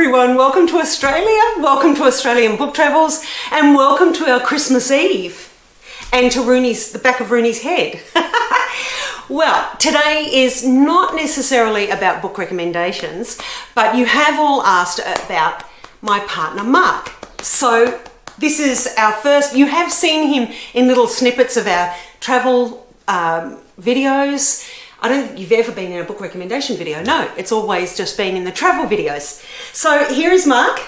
everyone. Welcome to Australia. Welcome to Australian Book Travels, and welcome to our Christmas Eve and to the back of Rooney's head. Well, today is not necessarily about book recommendations, but you have all asked about my partner Mark. So this is our first. You have seen him in little snippets of our travel videos. I don't think you've ever been in a book recommendation video. No, it's always just been in the travel videos. So here is Mark.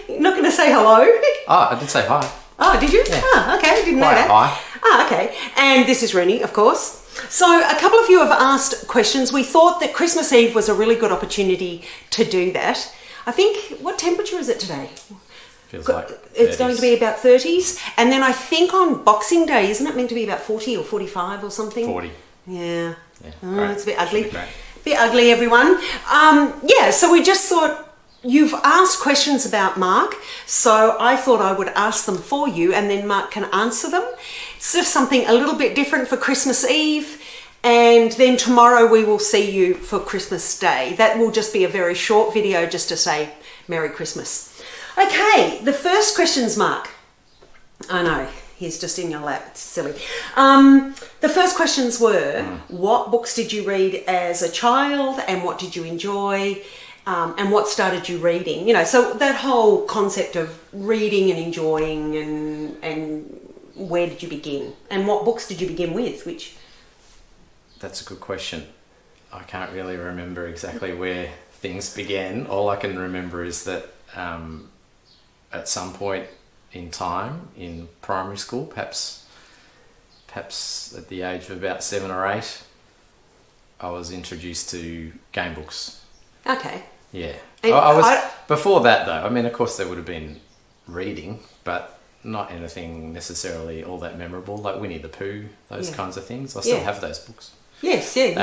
You're not going to say hello? Oh, I did say hi. Oh, did you? Yeah. Oh, okay. I didn't know that. Hi. Oh, okay. And this is Rooney, of course. So a couple of you have asked questions. We thought that Christmas Eve was a really good opportunity to do that. I think, what temperature is it today? Feels like it's 30s. going to be about 30s, and then I think on Boxing Day, isn't it meant to be about 40 or 45 or something? 40. Yeah. Great. It's a bit ugly. Should be great. Bit ugly, everyone. So we just thought, you've asked questions about Mark, so I thought I would ask them for you, and then Mark can answer them. It's just something a little bit different for Christmas Eve, and then tomorrow we will see you for Christmas Day. That will just be a very short video just to say Merry Christmas. Okay, the first question's Mark. I know, he's just in your lap, it's silly. The first questions were, what books did you read as a child and what did you enjoy? And what started you reading? You know, so that whole concept of reading and enjoying and where did you begin? And what books did you begin with? That's a good question. I can't really remember exactly where things began. All I can remember is that at some point in time in primary school, perhaps at the age of about 7 or 8, I was introduced to game books. Okay. Yeah. And before that though, I mean, of course there would have been reading, but not anything necessarily all that memorable, like Winnie the Pooh, those kinds of things. I still have those books. Yes, yeah, you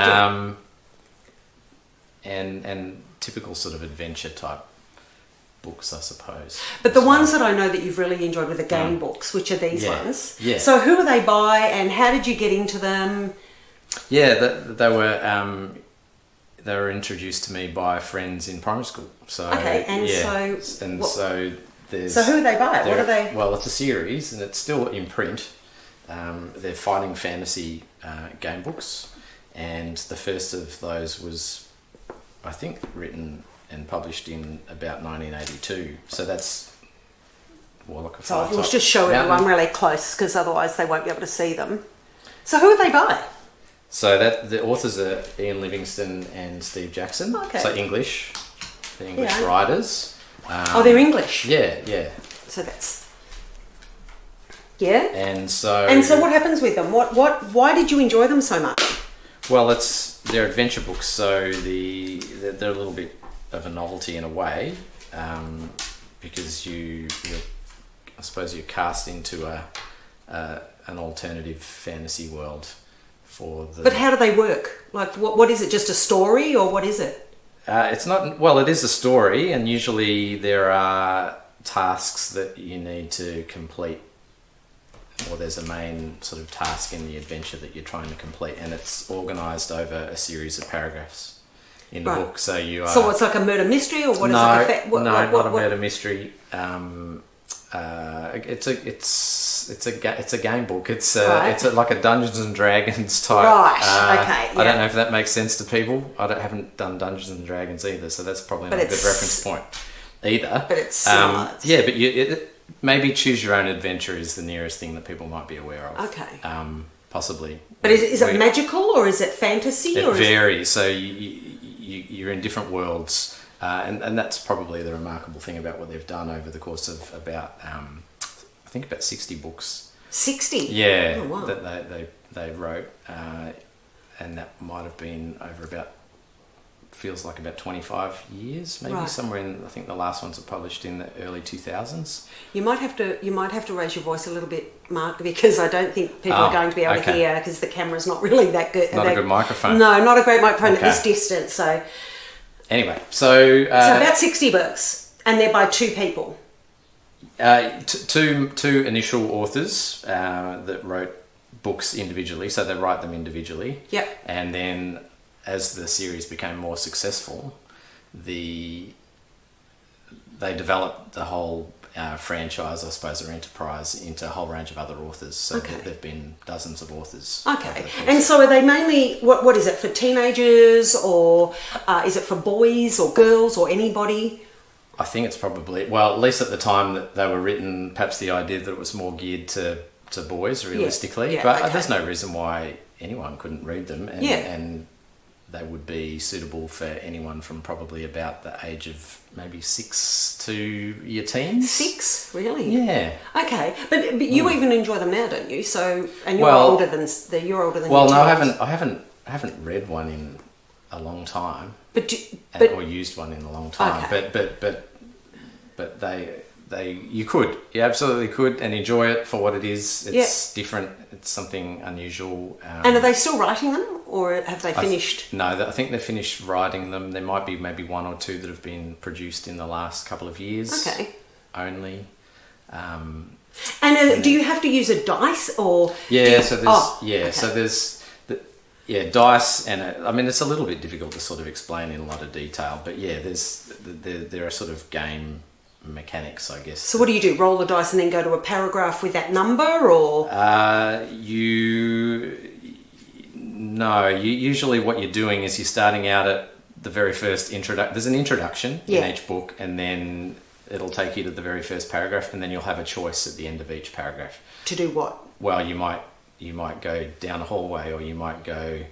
do. And typical sort of adventure type books, I suppose. But the ones that I know that you've really enjoyed were the game books, which are these ones. Yeah. So who are they by and how did you get into them? Yeah, they were introduced to me by friends in primary school. So so there's. So who are they by? What are they? Well, it's a series and it's still in print. They're fighting fantasy game books, and the first of those was, I think, written and published in about 1982. So that's Warlock. So we'll just show everyone really close because otherwise they won't be able to see them. So who are they by? So that the authors are Ian Livingstone and Steve Jackson. Okay. So English writers. They're English. Yeah. So that's And so what happens with them? Why did you enjoy them so much? Well, they're adventure books, so they're a little bit of a novelty in a way, because I suppose you're cast into an alternative fantasy world. But how do they work? Like, what is it? Just a story, or what is it? It's not. Well, it is a story, and usually there are tasks that you need to complete, or there's a main sort of task in the adventure that you're trying to complete, and it's organised over a series of paragraphs in the book. So you are. So it's like a murder mystery, or what is it? Not a murder mystery. It's a game book. It's like a Dungeons and Dragons type. Right. Okay. I don't know if that makes sense to people. Haven't done Dungeons and Dragons either, so that's probably not a good reference point either. But it's smart. But maybe choose your own adventure is the nearest thing that people might be aware of. Okay. Possibly. But is it magical or is it fantasy? It varies. So you're in different worlds. And that's probably the remarkable thing about what they've done over the course of about, I think about 60 books. 60? Yeah, oh, wow. That they wrote. And that might have been over feels like about 25 years, maybe somewhere in, I think the last ones were published in the early 2000s. You might have to raise your voice a little bit, Mark, because I don't think people are going to be able to hear because the camera's not really that good. Not a good microphone. No, not a great microphone at this distance, so... Anyway, so about 60 books, and they're by two people. Two initial authors that wrote books individually, so they write them individually. Yep. And then, as the series became more successful, they developed the whole franchise, I suppose, or enterprise into a whole range of other authors. So there've been dozens of authors. Okay. And so are they mainly, what is it, for teenagers, or is it for boys or girls or anybody? I think it's probably, well, at least at the time that they were written, perhaps the idea that it was more geared to boys, realistically. But there's no reason why anyone couldn't read them. And they would be suitable for anyone from probably about the age of maybe 6 to your teens. 6, really? Yeah. Okay, but you even enjoy them now, don't you? So, and you're older than Well, no, I haven't read one in a long time. Or used one in a long time. Okay. But you absolutely could, and enjoy it for what it is. It's different. It's something unusual. And are they still writing them, or have they finished? No, I think they've finished writing them. There might be maybe 1 or 2 that have been produced in the last couple of years. Okay. Only. Do you have to use a dice, or? Yeah. So there's dice, and I mean it's a little bit difficult to sort of explain in a lot of detail, but there are sort of game mechanics, I guess. So what do you do? Roll the dice and then go to a paragraph with that number, or? Usually what you're doing is you're starting out at the very first introduction. There's an introduction in each book, and then it'll take you to the very first paragraph, and then you'll have a choice at the end of each paragraph. To do what? Well, you might go down a hallway, or you might go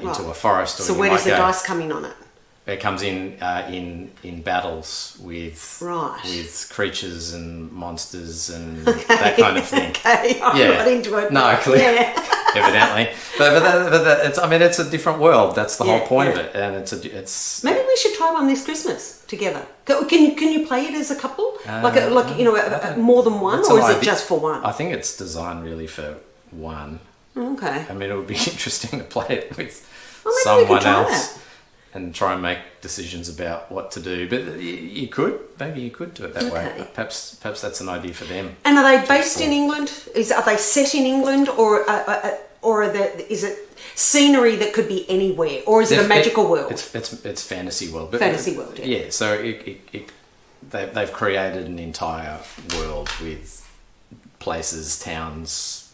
into a forest. Or so where does the dice come in on it? It comes in battles with creatures and monsters and that kind of thing. Okay, I'm not into it. No, clearly, evidently. But it's, I mean, it's a different world. That's the whole point of it, and it's. Maybe we should try one this Christmas together. Can you play it as a couple, more than one, or is it just for one? I think it's designed really for one. Okay. I mean, it would be interesting to play it with someone else. And try and make decisions about what to do, but maybe you could do it that way. Perhaps that's an idea for them. And are they based in England? Are they set in England, or is it scenery that could be anywhere, or is it a magical world? It's fantasy world. Fantasy world. Yeah. So they've created an entire world with places, towns,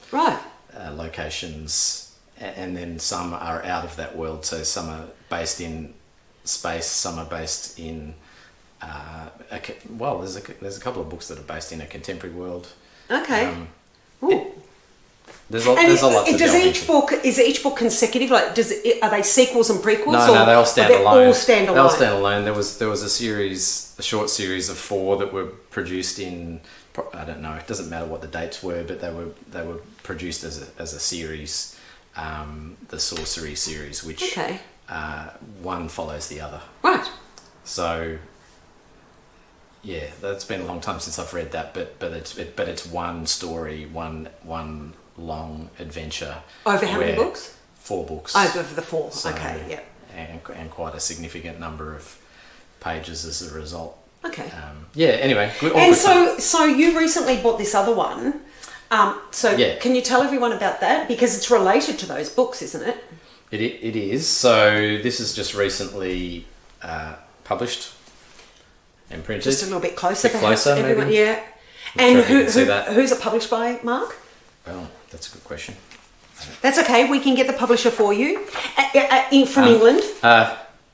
locations. And then some are out of that world, so some are based in space, some are based in there's a couple of books that are based in a contemporary world. Okay. There's a lot to does each book is each book consecutive? Like, are they sequels and prequels? No, they all stand alone. All stand alone. They all stand alone. There was a short series of 4 that were produced in. I don't know. It doesn't matter what the dates were, but they were produced as a series. The Sorcery series, which one follows the other. Right. So, yeah, that's been a long time since I've read that, but it's one story, one long adventure. Over how many books? 4 books. Over the 4. So, okay, yeah. And quite a significant number of pages as a result. Okay. Anyway. So you recently bought this other one. Can you tell everyone about that? Because it's related to those books, isn't it? It is. So this is just recently published and printed. Just a little bit closer, maybe. Yeah. And who's it published by, Mark? Well, that's a good question. That's okay. We can get the publisher for you from England.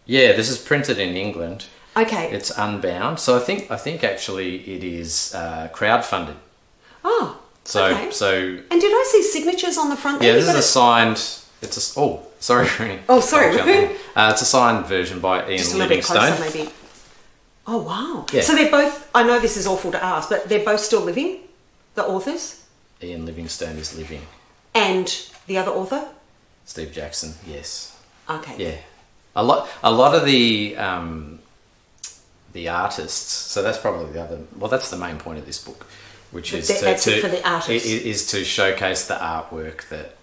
This is printed in England. Okay. It's unbound. So I think actually it is crowdfunded. Oh. So, okay. And did I see signatures on the front there? Yeah, this is a signed. Sorry. Oh, sorry. It's a signed version by Ian Just a Livingstone. little bit closer, maybe. Oh, wow. Yeah. So they're both. I know this is awful to ask, but they're both still living. The authors. Ian Livingstone is living. And the other author. Steve Jackson. Yes. Okay. Yeah. A lot of the artists. So that's probably the other. Well, that's the main point of this book. Which is for the artists. Is to showcase the artwork that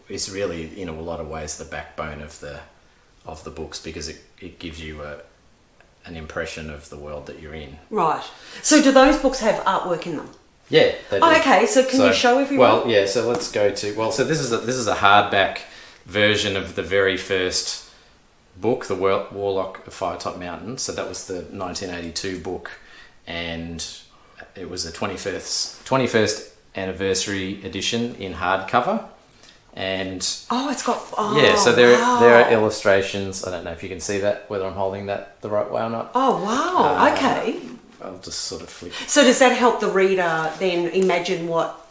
is really, in a lot of ways, the backbone of the books, because it gives you an impression of the world that you're in. Right. So do those books have artwork in them? Yeah, they do. Oh, okay. So can you show everyone? Well, yeah. So let's go to. Well, so this is a hardback version of the very first book, The Warlock of Firetop Mountain. So that was the 1982 book, and it was a 21st anniversary edition in hardcover. And it's got so there are illustrations. I don't know if you can see that, whether I'm holding that the right way or not. Oh wow! Okay. I'll just sort of flick. So does that help the reader then imagine what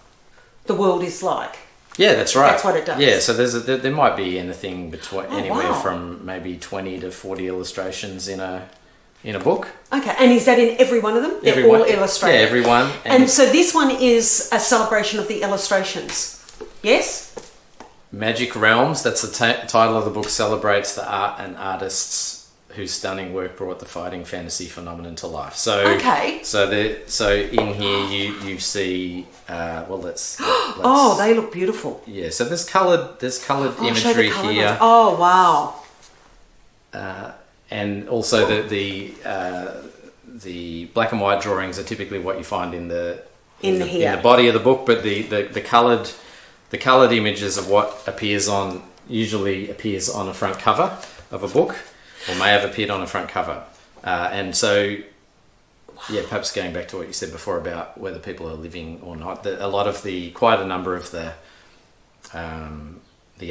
the world is like? Yeah, that's right. That's what it does. Yeah, so there might be anything between anywhere from maybe 20 to 40 illustrations in a book. Okay, and is that in every one of them? They're all illustrated. Yeah, every one. And so this one is a celebration of the illustrations. Yes? Magic Realms, that's the title of the book, celebrates the art and artists whose stunning work brought the fighting fantasy phenomenon to life. So so in here you see let's they look beautiful. Yeah, so there's coloured imagery here. Oh wow. And also the black and white drawings are typically what you find in the body of the book, but the coloured images of what usually appears on a front cover of a book, or may have appeared on a front cover. And so, perhaps going back to what you said before about whether people are living or not, quite a number of the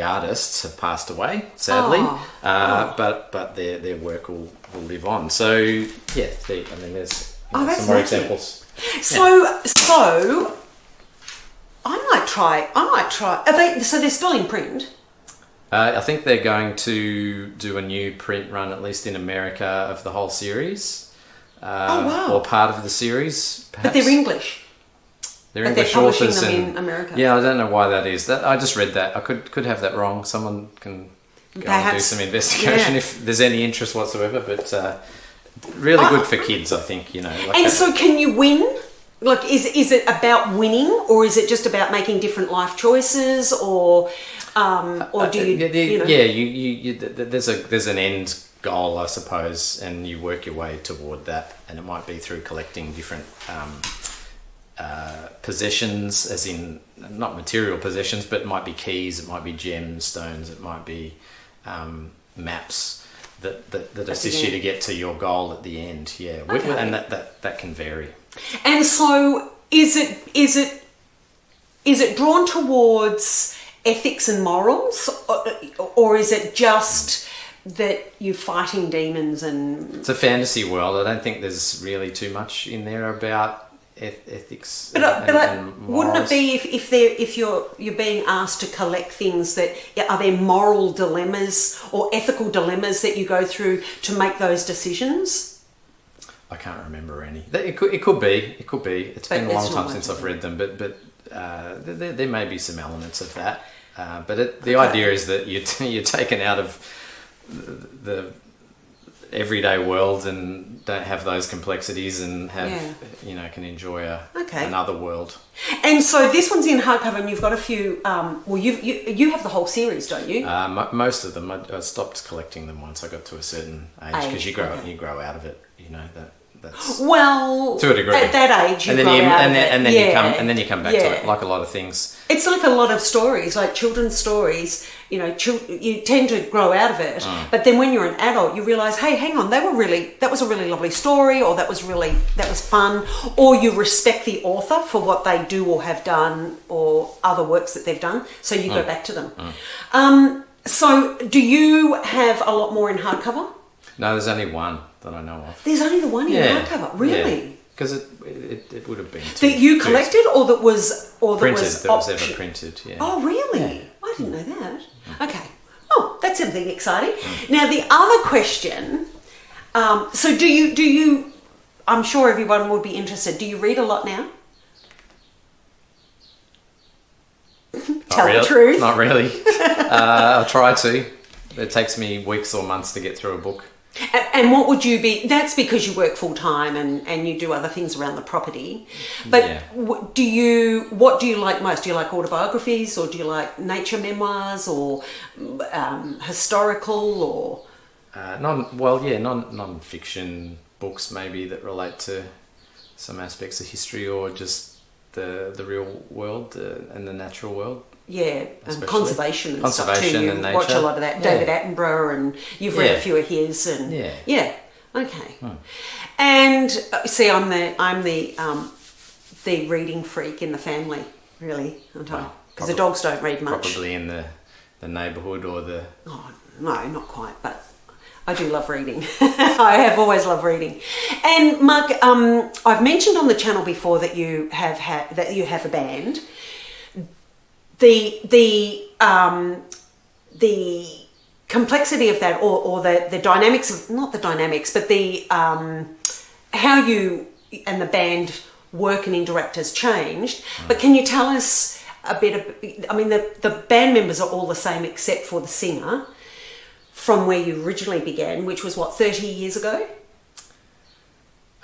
artists have passed away, sadly, but their work will live on. So, there's some more examples. So I might try. So they're still in print? I think they're going to do a new print run, at least in America, of the whole series. Or part of the series, perhaps. But they're English. They're English authors them in America. Yeah, I don't know why that is. I just read that. I could have that wrong. Someone can go and do some investigation if there's any interest whatsoever. But really good for kids, I think. So can you win? Like, is it about winning, or is it just about making different life choices, or do you? There's an end goal, I suppose, and you work your way toward that, and it might be through collecting different possessions, as in not material possessions, but it might be keys, it might be gemstones, it might be maps that assist you to get to your goal at the end. Yeah, okay. And that can vary. And so, is it drawn towards ethics and morals, or is it just that you're fighting demons and? It's a fantasy world. I don't think there's really too much in there about ethics and wouldn't it be if you're being asked to collect things, that are there moral dilemmas or ethical dilemmas that you go through to make those decisions? I can't remember any. It could be. It's been a long time since I've read them, but there may be some elements of that. But the idea is that you're taken out of the everyday world and don't have those complexities and can enjoy another world. And so this one's in hardcover, and you've got a few. You have the whole series, don't you? Most of them. I stopped collecting them once I got to a certain age, because you grow out of it. That's to a degree. At that age, you grow out of it. And then you come back to it, like a lot of things. It's like a lot of stories, like children's stories. You tend to grow out of it, but then when you're an adult, you realise, hey, hang on, that was a really lovely story, or that was fun, or you respect the author for what they do or have done, or other works that they've done, so you go back to them. So do you have a lot more in hardcover? No, there's only one that I know of. There's only the one in hardcover, really? Because it would have been that you collected, or that was printed. That was ever printed. Yeah. Oh, really? Yeah. I didn't know that. Okay. Oh, that's something exciting. Now, the other question. So, do you? I'm sure everyone would be interested. Do you read a lot now? Tell the truth. Not really. I try to. It takes me weeks or months to get through a book. And what would you be? That's because you work full time and you do other things around the property. But what do you like most? Do you like autobiographies, or do you like nature memoirs, or historical, or non-fiction books maybe that relate to some aspects of history, or just the real world and the natural world. Yeah, and conservation and stuff too. Conservation You and nature. watch a lot of that. David Attenborough, and you've read a few of his, and yeah. Okay. And see, I'm the reading freak in the family, really, aren't I? Because the dogs don't read much. Probably in the neighbourhood or the. Oh no, not quite, but I do love reading. I have always loved reading. And Mark, I've mentioned on the channel before that you have a band. The complexity of that, or the dynamics of, not the dynamics, but the how you and the band work and interact has changed. But can you tell us a bit of, I mean, the band members are all the same except for the singer, from where you originally began, which was what, 30 years ago?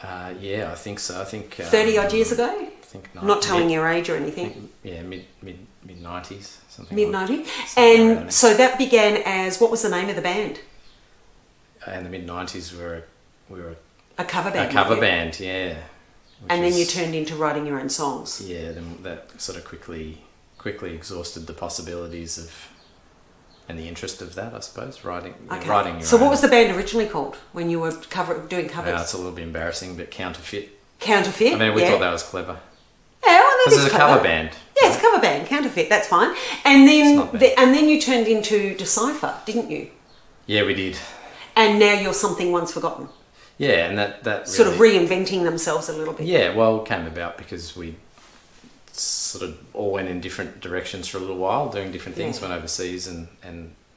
Yeah, I think so. I think 30 odd years ago. I think not telling your age or anything. Mid 90s, something. Mid 90s, and so that began as, what was the name of the band? In the mid 90s, we were a cover band. A cover band, yeah. And then you turned into writing your own songs. Yeah, then that sort of quickly exhausted the possibilities of. And the interest of that, I suppose, writing your own. So what was the band originally called when you were doing covers? Yeah, it's a little bit embarrassing, but Counterfeit. Counterfeit? I mean, we thought that was clever. Yeah, well, that is a cover band. Yeah, it's a cover band, Counterfeit, that's fine. And then you turned into Decipher, didn't you? Yeah, we did. And now you're Something Once Forgotten. Yeah, and that really, sort of reinventing themselves a little bit. Yeah, well, it came about because we sort of all went in different directions for a little while, doing different things, went overseas and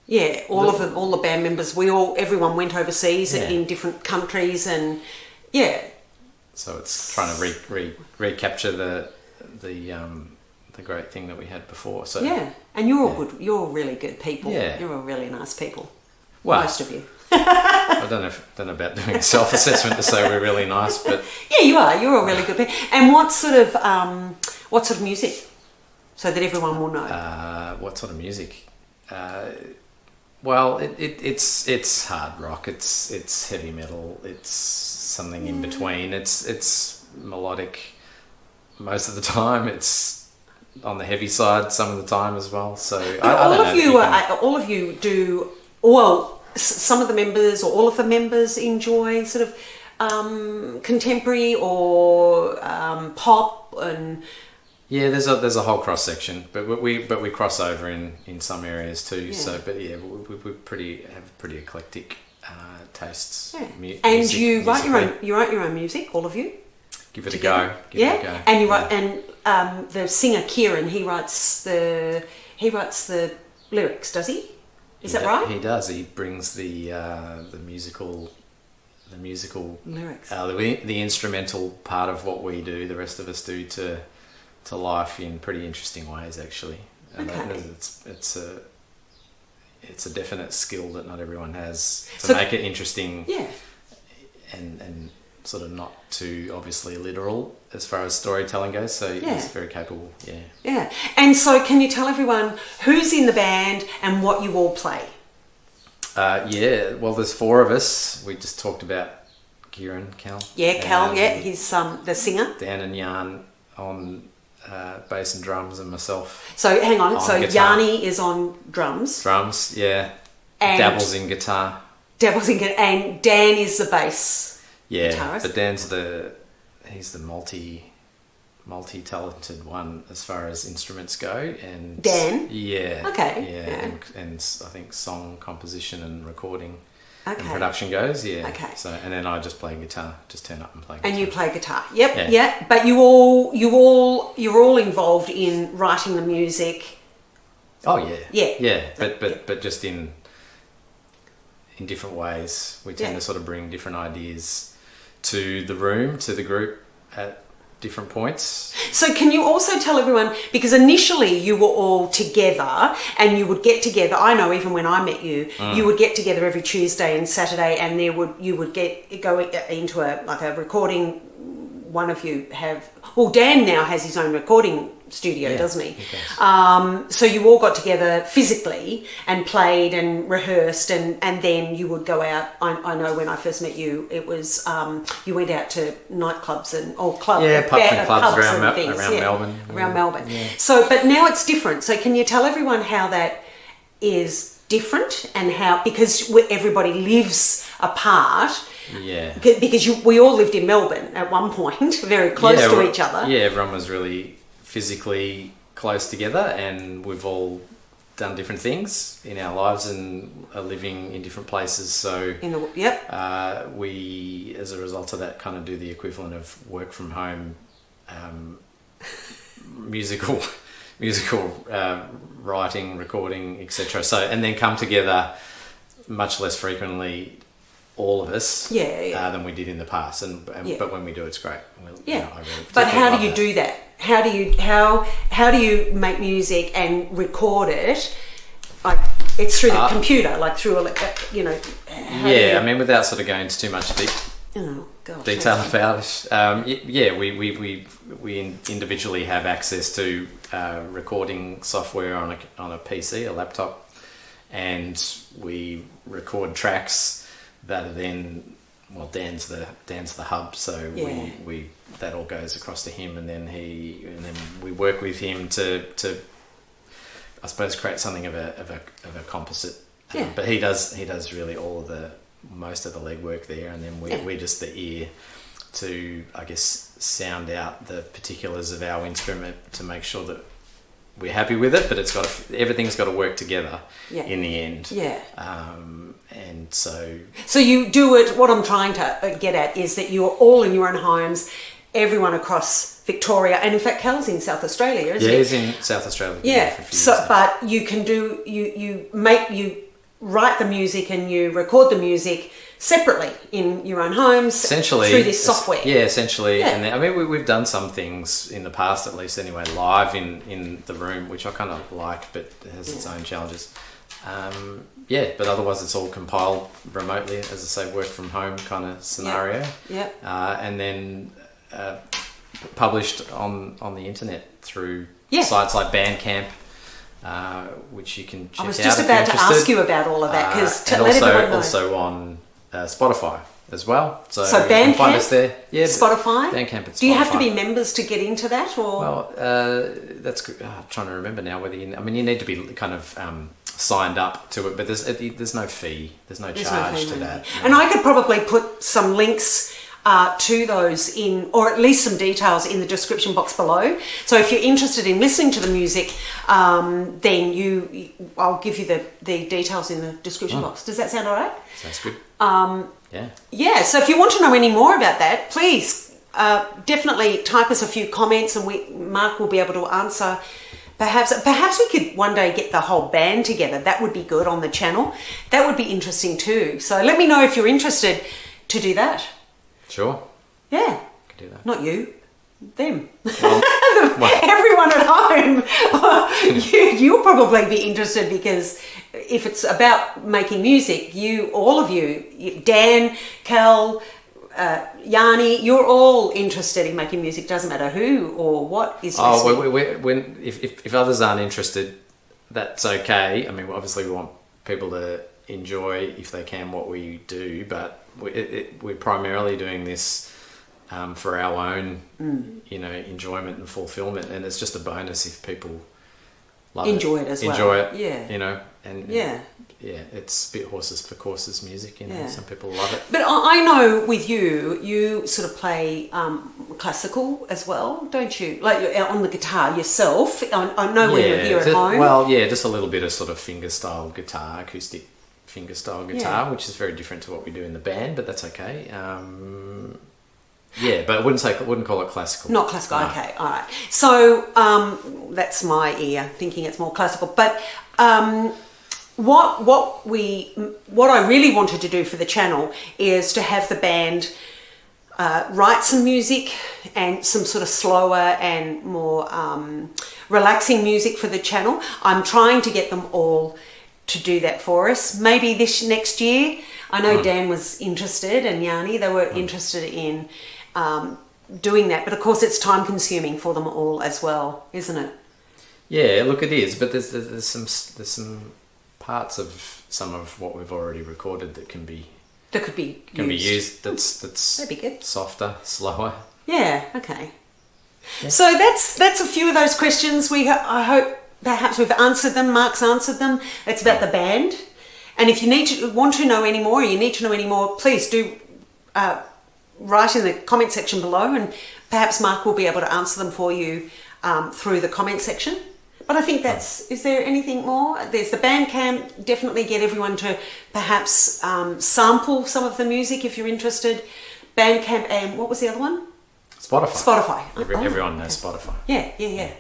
yeah, all the band members, everyone went overseas in different countries, and so it's trying to recapture the great thing that we had before. So and you're all good. You're all really good people. Yeah, you're all really nice people. Well, most of you. I don't know about doing a self-assessment to say we're really nice, but yeah, you are. You're all really good people. And what sort of music, so that everyone will know? What sort of music? Well, it's hard rock. It's heavy metal. It's something in between. It's melodic most of the time. It's on the heavy side some of the time as well. So all of you do well. Some of the members or all of the members enjoy sort of contemporary or pop and. Yeah, there's a whole cross section, but we cross over in some areas too. Yeah. So, but yeah, we have pretty eclectic tastes. Yeah. And you write your own music, all of you. Give it a go. And you write, and the singer Kieran, he writes the lyrics, does he? Is that right? He does. He brings the musical lyrics, the instrumental part of what we do. The rest of us do to life in pretty interesting ways, actually. Okay. It's a definite skill that not everyone has to make it interesting. Yeah. And sort of not too obviously literal as far as storytelling goes. So he's very capable. Yeah. Yeah. And so, can you tell everyone who's in the band and what you all play? Yeah. Well, there's four of us. We just talked about Kieran, Cal. Yeah, Cal. Yeah, he's the singer. Dan and Jan on bass and drums, and myself. So hang on. So guitar. Yanni is on drums. Drums, yeah. And dabbles in guitar. And Dan is the bass. Yeah, guitarist. but Dan's he's the multi-talented one as far as instruments go. And Dan. Yeah. Okay. Yeah, and I think song composition and recording. Okay. And production goes, yeah. Okay. So and then I just play guitar, just turn up and play guitar. And you play guitar. Yep. Yeah. But you're all involved in writing the music. Oh yeah. Yeah. Yeah. But just in different ways. We tend to sort of bring different ideas to the room, to the group at different points. So can you also tell everyone, because initially you were all together and you would get together, I know even when I met you, you would get together every Tuesday and Saturday, and you would go into a recording one of you have... Well, Dan now has his own recording studio, doesn't he? So you all got together physically and played and rehearsed, and then you would go out. I know when I first met you, it was you went out to nightclubs pubs and clubs around Melbourne. Around Melbourne. Yeah. So, but now it's different. So can you tell everyone how that is different, and how, because everybody lives apart. Yeah. Because we all lived in Melbourne at one point, very close to each other. Yeah, everyone was really physically close together, and we've all done different things in our lives and are living in different places. So we, as a result of that, kind of do the equivalent of work from home, musical writing, recording, etc. So, and then come together much less frequently, all of us, than we did in the past. But when we do, it's great. But how do you do that? How do you make music and record it? Like, it's through the computer, like through I mean, without sort of going into too much detail about it. We individually have access to recording software on a PC, a laptop, and we record tracks that are then, Dan's the hub, so we that all goes across to him, and then we work with him to I suppose create something of a composite. But he does really most of the legwork there, and then we're just the ear to, I guess, sound out the particulars of our instrument to make sure that we're happy with it, but everything's got to work together in the end. And so you do it. What I'm trying to get at is that you're all in your own homes, everyone across Victoria, and in fact, Cal's in South Australia, isn't he? Yeah, he's in South Australia. But you can do you write the music and you record the music separately in your own homes, essentially, through this software. Yeah, essentially. Yeah. And I mean, we've done some things in the past, at least anyway, live in the room, which I kind of like, but it has its own challenges. But otherwise it's all compiled remotely, as I say, work from home kind of scenario. And then published on the internet through sites like Bandcamp, which you can check out. I was just about to ask you about all of that, because also on Spotify as well. So Bandcamp, you can find us there. Yeah, Spotify. Bandcamp and Spotify. Do you have to be members to get into that, or? Well, that's good. I'm trying to remember now whether you need to be kind of signed up to it, but there's no fee, there's no charge to that. No. And I could probably put some links to those in, or at least some details in the description box below. So if you're interested in listening to the music, then I'll give you the details in the description box. Does that sound all right? Sounds good. Yeah. So if you want to know any more about that, please definitely type us a few comments, and Mark will be able to answer. Perhaps we could one day get the whole band together. That would be good on the channel. That would be interesting too. So let me know if you're interested to do that. Sure. Yeah. Could do that. Not you. Them. Everyone at home. You'll probably be interested, because if it's about making music, all of you, Dan, Cal, Yanni, you're all interested in making music. Doesn't matter who or what is listening. If others aren't interested, that's okay. I mean, obviously we want people to enjoy, if they can, what we do, but we're primarily doing this for our own, enjoyment and fulfillment, and it's just a bonus if people enjoy it as well. Enjoy it, it's a bit horses for courses music. Some people love it. But I know with you sort of play classical as well, don't you? Like on the guitar yourself. I know when you're here at home. Well, just a little bit of sort of fingerstyle guitar, acoustic fingerstyle guitar, which is very different to what we do in the band, but that's okay. But I wouldn't call it classical. Not classical. No. Okay, all right. So that's my ear thinking it's more classical. But what I really wanted to do for the channel is to have the band write some music, and some sort of slower and more relaxing music for the channel. I'm trying to get them all to do that for us. Maybe this next year. I know Dan was interested, and Yanni, they were interested in doing that. But of course, it's time consuming for them all as well, isn't it? Yeah, look, it is. But there's some parts of some of what we've already recorded that can be used. That's That'd be good. Softer, slower. Yeah. Okay. Yeah. So that's a few of those questions. I hope perhaps we've answered them. Mark's answered them. It's about the band. And if you want to know any more, or you need to know any more, please do write in the comment section below, and perhaps Mark will be able to answer them for you through the comment section. But I think is there anything more? There's the Bandcamp. Definitely get everyone to perhaps sample some of the music if you're interested. Bandcamp, and what was the other one? Spotify. Everyone knows Spotify. Yeah.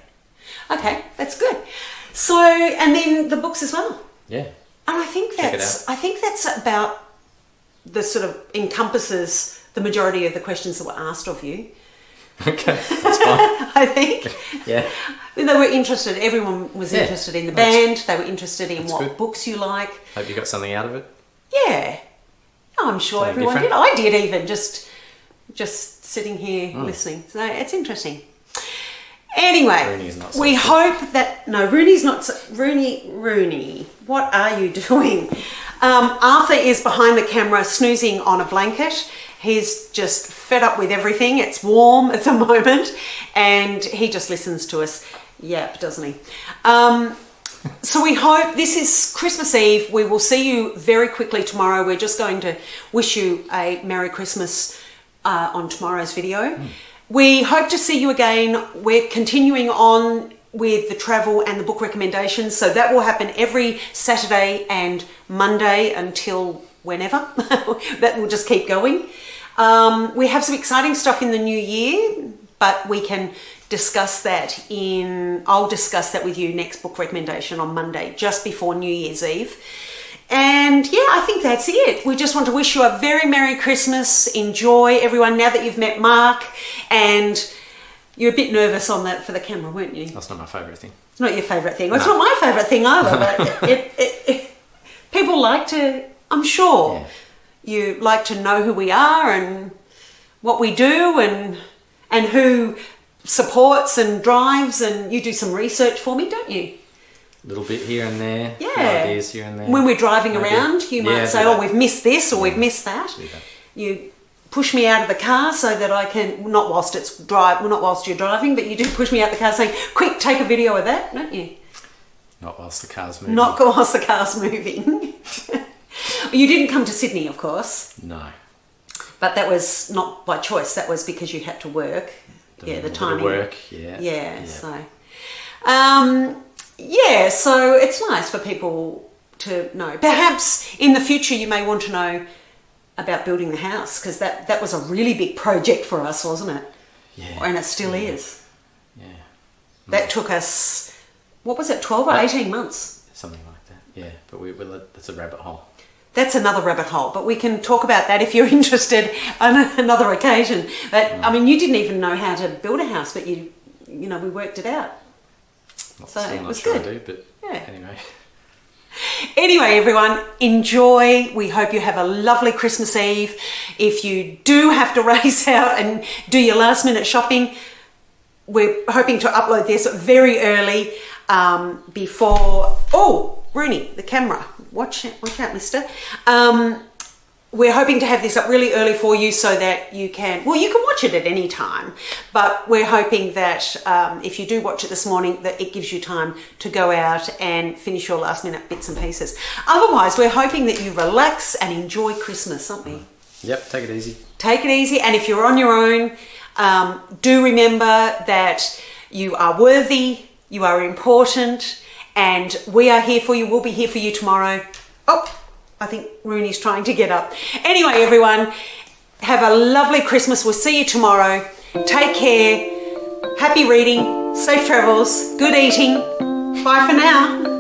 Okay, that's good. So, and then the books as well. Yeah. And I think that's about the sort of encompasses the majority of the questions that were asked of you. Okay, that's fine. I think. Yeah. They were interested. Everyone was interested in the band. They were interested in what books you like. Hope you got something out of it. Yeah. I'm sure everyone did. I did even, just sitting here listening. So it's interesting. Anyway, we hope that... No, Rooney's not... Rooney, what are you doing? Arthur is behind the camera snoozing on a blanket. He's just fed up with everything. It's warm at the moment, and he just listens to us yap, doesn't he? So we hope... This is Christmas Eve. We will see you very quickly tomorrow. We're just going to wish you a Merry Christmas on tomorrow's video. We hope to see you again. We're continuing on with the travel and the book recommendations. So that will happen every Saturday and Monday until whenever. That will just keep going. We have some exciting stuff in the new year, but we can discuss that I'll discuss that with you next book recommendation on Monday, just before New Year's Eve. And yeah, I think that's it. We just want to wish you a very Merry Christmas. Enjoy, everyone, now that you've met Mark. And you're a bit nervous on that for the camera, weren't you? That's not my favourite thing. It's not your favourite thing. Well, no. It's not my favourite thing either, but people like to, I'm sure, you like to know who we are and what we do and who supports and drives, and you do some research for me, don't you? A little bit here and there. Yeah. Ideas here and there. When we're driving around, you might say, we've missed this or we've missed that. You push me out of the car so that I can, not whilst you're driving, but you do push me out the car saying, quick, take a video of that, don't you? Not whilst the car's moving. Not whilst the car's moving. You didn't come to Sydney, of course. No. But that was not by choice. That was because you had to work. The timing. Work, so... so it's nice for people to know. Perhaps in the future you may want to know about building the house, because that was a really big project for us, wasn't it? Yeah. And it still is. Yeah. That took us, what was it, 12 or 18 months? Something like that, yeah. But that's a rabbit hole. That's another rabbit hole, but we can talk about that if you're interested on another occasion. But I mean, you didn't even know how to build a house, but we worked it out. So it was good. I do, but anyway. Anyway, everyone, enjoy. We hope you have a lovely Christmas Eve. If you do have to race out and do your last minute shopping, we're hoping to upload this very early before... Oh, Rooney, the camera. Watch out, mister. We're hoping to have this up really early for you so that you can watch it at any time, but we're hoping that if you do watch it this morning, that it gives you time to go out and finish your last minute bits and pieces. Otherwise, we're hoping that you relax and enjoy Christmas, aren't we? Yep, take it easy. Take it easy, and if you're on your own, do remember that you are worthy, you are important, and we are here for you. We'll be here for you tomorrow. Oh, I think Rooney's trying to get up. Anyway, everyone, have a lovely Christmas. We'll see you tomorrow. Take care. Happy reading. Safe travels. Good eating. Bye for now.